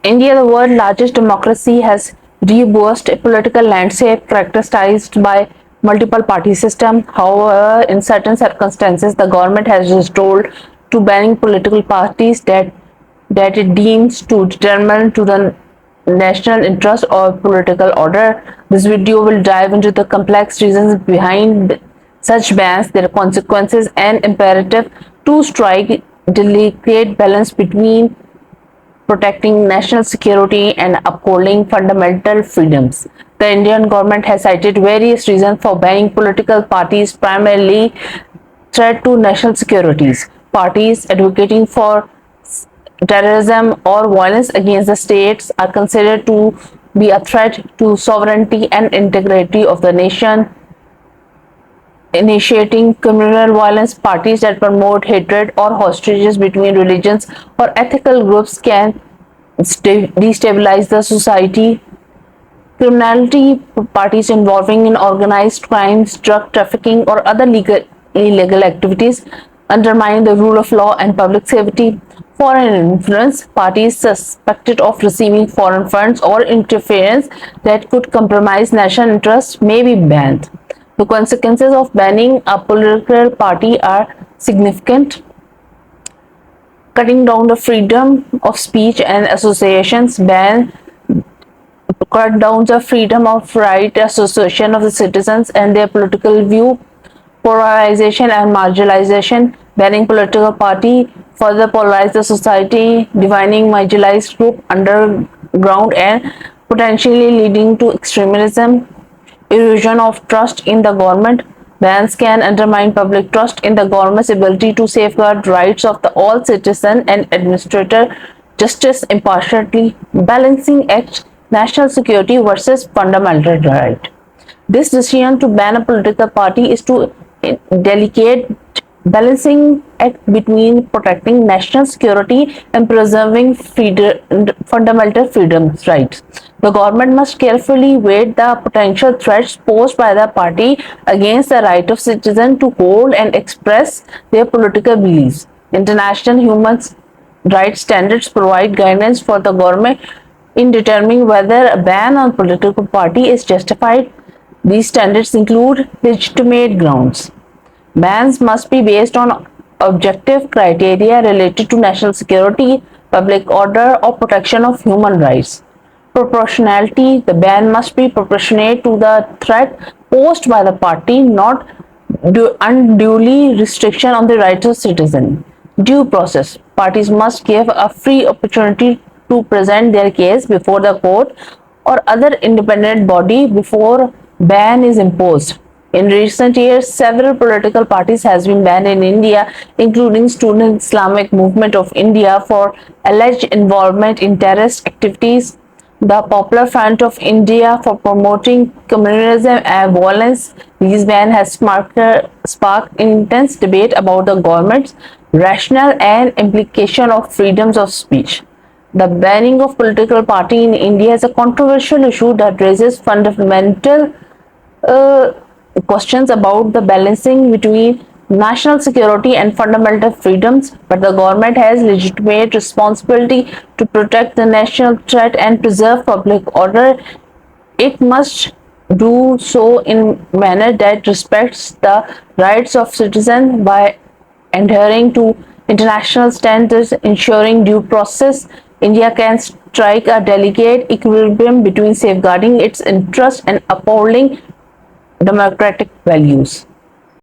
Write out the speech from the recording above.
India, the world's largest democracy, has robust political landscape characterized by multiple party system. However, in certain circumstances, the government has resorted to banning political parties that it deems to determine to the national interest or political order. This video will dive into the complex reasons behind such bans, their consequences, and imperative to strike delicate balance between protecting national security and upholding fundamental freedoms. The Indian government has cited various reasons for banning political parties, primarily threat to national securities. Parties advocating for terrorism or violence against the states are considered to be a threat to sovereignty and integrity of the nation. Initiating communal violence, parties that promote hatred or hostages between religions or ethical groups can destabilize the society. Criminality, parties involving in organized crimes, drug trafficking, or other illegal activities undermine the rule of law and public safety. Foreign influence, parties suspected of receiving foreign funds or interference that could compromise national interests may be banned. The consequences of banning a political party are significant. Cutting down the freedom of speech and associations, ban cut down the freedom of right association of the citizens and their political view, polarization and marginalization, banning political party further polarize the society, dividing marginalized group underground and potentially leading to extremism, erosion of trust in the government. Bans can undermine public trust in the government's ability to safeguard rights of the all citizen and administrator justice impartially, balancing act national security versus fundamental right. This decision to ban a political party is to delicate balancing act between protecting national security and preserving fundamental freedoms rights. The government must carefully weigh the potential threats posed by the party against the right of citizens to hold and express their political beliefs. International human rights standards provide guidance for the government in determining whether a ban on political party is justified. These standards include legitimate grounds. Bans must be based on objective criteria related to national security, public order, or protection of human rights. Proportionality, the ban must be proportionate to the threat posed by the party, not unduly restriction on the rights of citizens. Due process, parties must give a free opportunity to present their case before the court or other independent body before ban is imposed. In recent years, several political parties has been banned in India, including Student Islamic Movement of India for alleged involvement in terrorist activities, the Popular Front of India for promoting communalism and violence. These bans has sparked intense debate about the government's rationale and implication of freedoms of speech. The banning of political party in India is a controversial issue that raises fundamental uh, questions about the balancing between national security and fundamental freedoms, but the government has legitimate responsibility to protect the national threat and preserve public order. It must do so in a manner that respects the rights of citizens by adhering to international standards, ensuring due process. India can strike a delicate equilibrium between safeguarding its interests and upholding democratic values.